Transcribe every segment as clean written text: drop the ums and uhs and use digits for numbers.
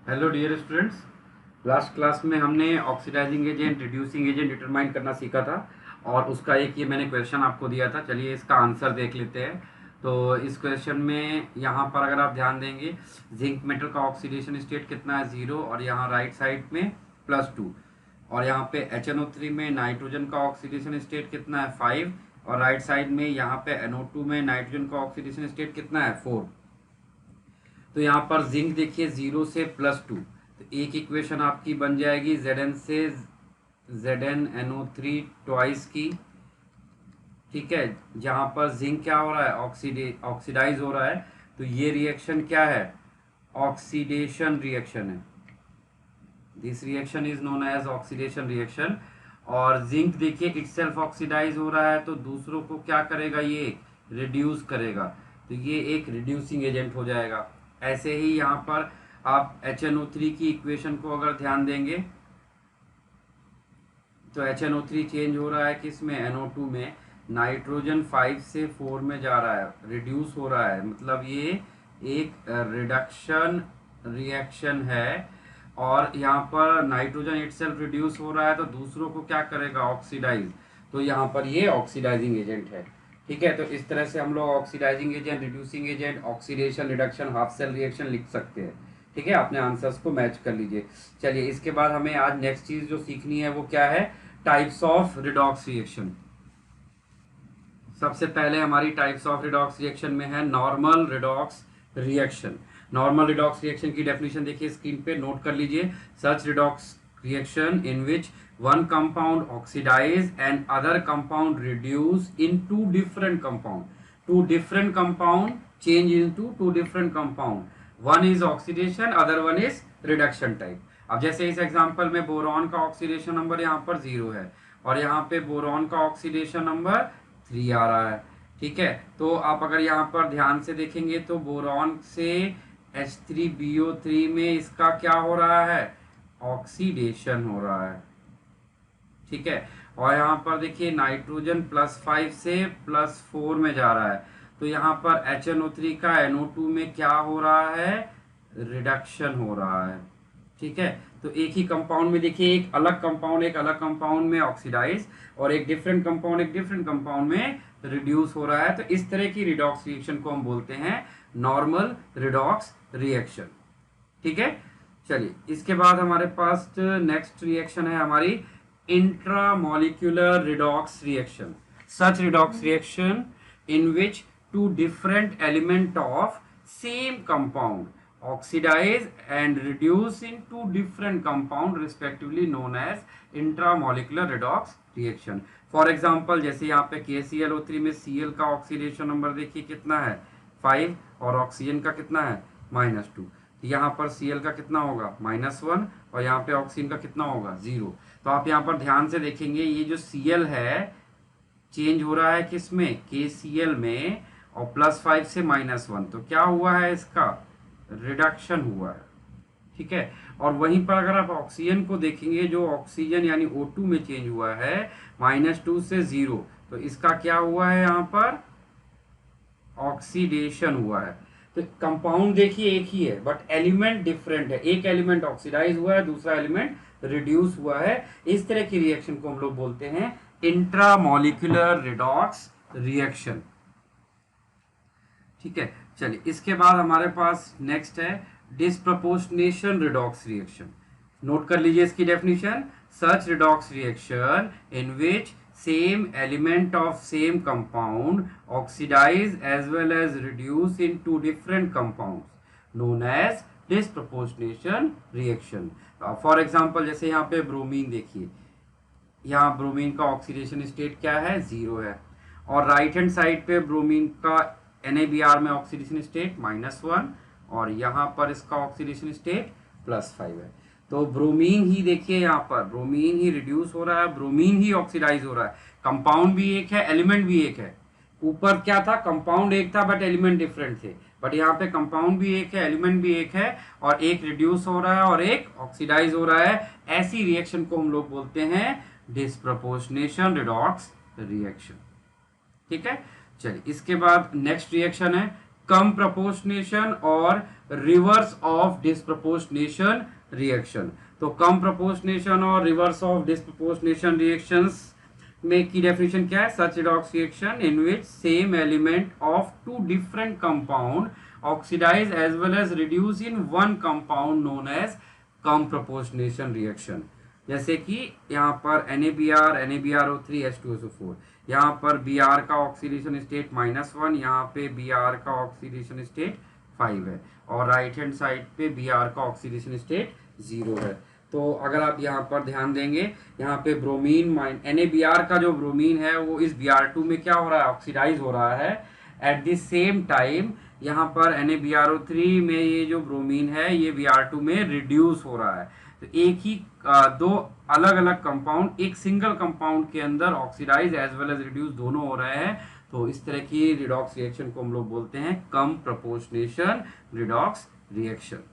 Hello dear students. Last class में हमने oxidising agent, reducing agent determine करना सीखा था और उसका एक ये मैंने क्वेश्चन आपको दिया था। चलिए इसका आंसर देख लेते हैं। तो इस क्वेश्चन में यहाँ पर अगर आप ध्यान देंगे, जिंक मेटल का ऑक्सीडेशन स्टेट कितना है, 0, और यहाँ राइट साइड में +2। और यहाँ पे HNO3 में नाइट्रोजन का ऑक्सीडेशन स्टेट कितना है, 5। और राइट साइड में यहाँ पे NO2 में नाइट्रोजन का ऑक्सीडेशन स्टेट कितना है, 4। तो यहाँ पर जिंक देखिए 0 से +2, तो एक इक्वेशन आपकी बन जाएगी Zn से ZnNO3 ट्वाइस की। ठीक है, जहाँ पर जिंक क्या हो रहा है, ऑक्सीडाइज हो रहा है। तो ये रिएक्शन क्या है, ऑक्सीडेशन रिएक्शन है। This reaction is known as oxidation reaction. और जिंक देखिए इटसेल्फ ऑक्सीडाइज हो रहा है, तो दूसरों को क्या करेगा, ये रिड्यूस करेगा। तो ये एक रिड्यूसिंग एजेंट हो जाएगा। ऐसे ही यहाँ पर आप HNO3 की इक्वेशन को अगर ध्यान देंगे तो HNO3 चेंज हो रहा है किस में, NO2 में। नाइट्रोजन 5 से 4 में जा रहा है, रिड्यूस हो रहा है, मतलब ये एक रिडक्शन रिएक्शन है। और यहाँ पर नाइट्रोजन इटसेल्फ रिड्यूस हो रहा है, तो दूसरों को क्या करेगा, ऑक्सीडाइज। तो यहाँ पर ये ऑक्सीडाइजिंग एजेंट है। ठीक है, तो इस तरह से हम लोग oxidising agent, reducing agent, oxidation, reduction, half cell reaction लिख सकते हैं। ठीक है, अपने आंसर्स को मैच कर लीजिए। चलिए इसके बाद हमें आज नेक्स्ट चीज जो सीखनी है वो क्या है, टाइप्स ऑफ रिडॉक्स रिएक्शन। सबसे पहले हमारी टाइप्स ऑफ रिडॉक्स रिएक्शन में है normal redox reaction. Normal redox reaction की डेफिनेशन देखिए स्क्रीन पे, नोट कर लीजिए। Such redox reaction in which one compound oxidize and other compound reduce in two different compound change into two different compound। one is oxidation, other one is reduction type। अब जैसे इस example में boron का oxidation number यहाँ पर 0 है और यहाँ पे बोरॉन का ऑक्सीडेशन नंबर 3 आ रहा है। ठीक है, तो आप अगर यहाँ पर ध्यान से देखेंगे तो बोरॉन से H3BO3 में इसका क्या हो रहा है, ऑक्सीडेशन हो रहा है। ठीक है, और यहाँ पर देखिए नाइट्रोजन +5 से +4 में जा रहा है, तो यहाँ पर HNO3 का NO2 में क्या हो रहा है, रिडक्शन हो रहा है। ठीक है, तो एक ही कंपाउंड में देखिए एक अलग कंपाउंड में ऑक्सीडाइज और एक डिफरेंट कंपाउंड में रिड्यूस हो रहा है। तो इस तरह की रिडॉक्स रिएक्शन को हम बोलते हैं नॉर्मल रिडॉक्स रिएक्शन। ठीक है, चलिए इसके बाद हमारे पास नेक्स्ट रिएक्शन है हमारी intramolecular redox reaction। Such redox reaction in which two different element of same compound oxidize and reduce in two different compound respectively known as intramolecular redox reaction। For example, जैसे यहाँ पे KClO3 में Cl का oxidation number देखिए कितना है, 5, और oxygen का कितना है, -2। यहाँ पर Cl का कितना होगा, -1, और यहाँ पे ऑक्सीजन का कितना होगा, 0। तो आप यहाँ पर ध्यान से देखेंगे ये जो Cl है चेंज हो रहा है किस में, KCl में, और +5 से -1, तो क्या हुआ है, इसका रिडक्शन हुआ है। ठीक है, और वहीं पर अगर आप ऑक्सीजन को देखेंगे, जो ऑक्सीजन यानी O2 में चेंज हुआ है -2 से 0, तो इसका क्या हुआ है, यहाँ पर ऑक्सीडेशन हुआ है। तो कंपाउंड देखिए एक ही है बट एलिमेंट डिफरेंट है, एक एलिमेंट ऑक्सीडाइज हुआ है, दूसरा एलिमेंट रिड्यूस हुआ है। इस तरह की रिएक्शन को हम लोग बोलते हैं इंट्रामोलिकुलर रिडॉक्स रिएक्शन। ठीक है, चलिए इसके बाद हमारे पास नेक्स्ट है डिस्प्रपोर्शनेशन रिडॉक्स रिएक्शन। नोट कर लीजिए इसकी definition. Such redox reaction in which same element of same compound oxidize as well as reduce in two different compounds known as disproportionation reaction। For example, जैसे यहाँ पे bromine देखिए, यहाँ bromine का oxidation state क्या है, 0 है, और राइट हैंड साइड पे ब्रोमीन का NaBr में ऑक्सीडेशन स्टेट -1, और यहाँ पर इसका ऑक्सीडेशन स्टेट +5 है। तो ब्रोमीन ही देखिए, यहाँ पर ब्रोमीन ही रिड्यूस हो रहा है, ब्रोमीन ही ऑक्सीडाइज हो रहा है। कंपाउंड भी एक है, एलिमेंट भी एक है। ऊपर क्या था, कंपाउंड एक था बट एलिमेंट डिफरेंट थे, बट यहाँ पे कंपाउंड भी एक है, एलिमेंट भी एक है, और एक रिड्यूस हो रहा है और एक ऑक्सीडाइज हो रहा है। ऐसी रिएक्शन को हम लोग बोलते हैं डिस्प्रपोर्शनेशन रिडॉक्स रिएक्शन। ठीक है, चलिए इसके बाद नेक्स्ट रिएक्शन है कम प्रपोर्शनेशन और रिवर्स ऑफ डिस्प्रपोर्शनेशन रिएक्शन। तो कम प्रपोर्शनेशन और रिवर्स ऑफ डिस्प्रपोर्शनेशन रिएक्शंस में की डेफिनेशन क्या है? Such redox reaction in which same element of two different compound oxidise as well as reduce in one compound known as comproportionation reaction. जैसे कि यहाँ पर NaBr NaBrO3 H2SO4, यहाँ पर Br का ऑक्सीडेशन स्टेट -1, यहाँ पे Br का ऑक्सीडेशन स्टेट 5 है और राइट हैंड साइड पे Br का ऑक्सीडेशन स्टेट 0 है। तो अगर आप यहाँ पर ध्यान देंगे, यहाँ पे ब्रोमीन NaBr का जो ब्रोमीन है वो इस Br2 में क्या हो रहा है? ऑक्सीडाइज हो रहा है। एट द सेम टाइम यहाँ पर NaBrO3 में ये जो ब्रोमीन है ये Br2 में रिड्यूस हो रहा है। तो एक ही दो अलग अलग कंपाउंड एक सिंगल कंपाउंड के अंदर oxidise as well as reduce दोनों हो रहे हैं। तो इस तरह की रिडॉक्स रिएक्शन को हम लोग बोलते हैं कम प्रपोर्शनेशन रिडॉक्स रिएक्शन।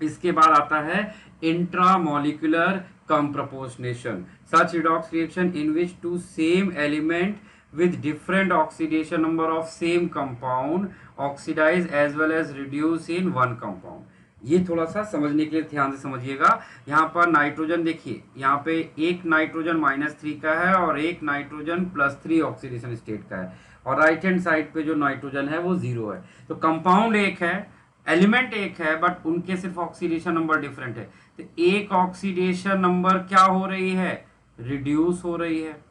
इसके बाद आता है intramolecular comproportionation. Such redox reaction in which two same element with different oxidation number of same compound oxidize as well as reduce in one compound। ये थोड़ा सा समझने के लिए ध्यान से समझिएगा। यहाँ पर नाइट्रोजन देखिए, यहाँ पे एक नाइट्रोजन -3 का है और एक नाइट्रोजन +3 ऑक्सीडेशन स्टेट का है और राइट हैंड साइड पे जो नाइट्रोजन है वो 0 है। तो कंपाउंड एक है, एलिमेंट एक है, बट उनके सिर्फ ऑक्सीडेशन नंबर डिफरेंट है। तो एक ऑक्सीडेशन नंबर क्या हो रही है? रिड्यूस हो रही है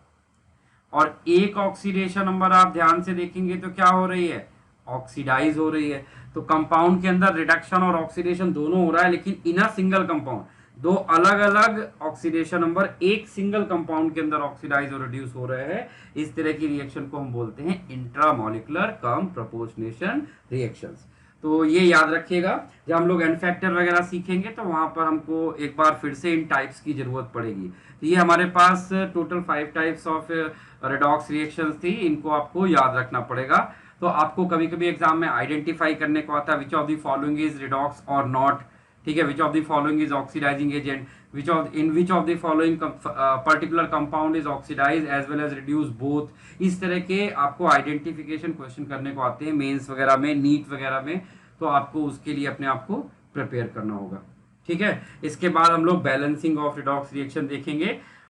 और एक ऑक्सीडेशन नंबर आप ध्यान से देखेंगे तो क्या हो रही है? ऑक्सीडाइज हो रही है। तो कंपाउंड के अंदर रिडक्शन और ऑक्सीडेशन दोनों हो रहा है, लेकिन इन अ सिंगल कंपाउंड दो अलग अलग ऑक्सीडेशन नंबर एक सिंगल कंपाउंड के अंदर ऑक्सीडाइज और रिड्यूस हो रहे हैं। इस तरह की रिएक्शन को हम बोलते हैं इंट्रामोलिकुलर कम प्रपोर्शनेशन रिएक्शंस। तो ये याद रखिएगा, जब हम लोग एन फैक्टर वगैरह सीखेंगे तो वहां पर हमको एक बार फिर से इन टाइप्स की जरूरत पड़ेगी। तो ये हमारे पास total 5 types of redox reactions थी, इनको आपको याद रखना पड़ेगा। तो आपको कभी कभी एग्जाम में आइडेंटिफाई करने को आता है which of the following is redox और नॉट, ठीक है, which of the following is oxidising agent, which of the following particular compound is oxidise as well as reduce both. इस तरह के आपको आइडेंटिफिकेशन क्वेश्चन करने को आते हैं मेंस वगैरह में, नीट वगैरह में। तो आपको उसके लिए अपने आप को प्रिपेयर करना होगा, ठीक है। इसके बाद हम लोग बैलेंसिंग ऑफ रिडॉक्स रिएक्शन देखेंगे।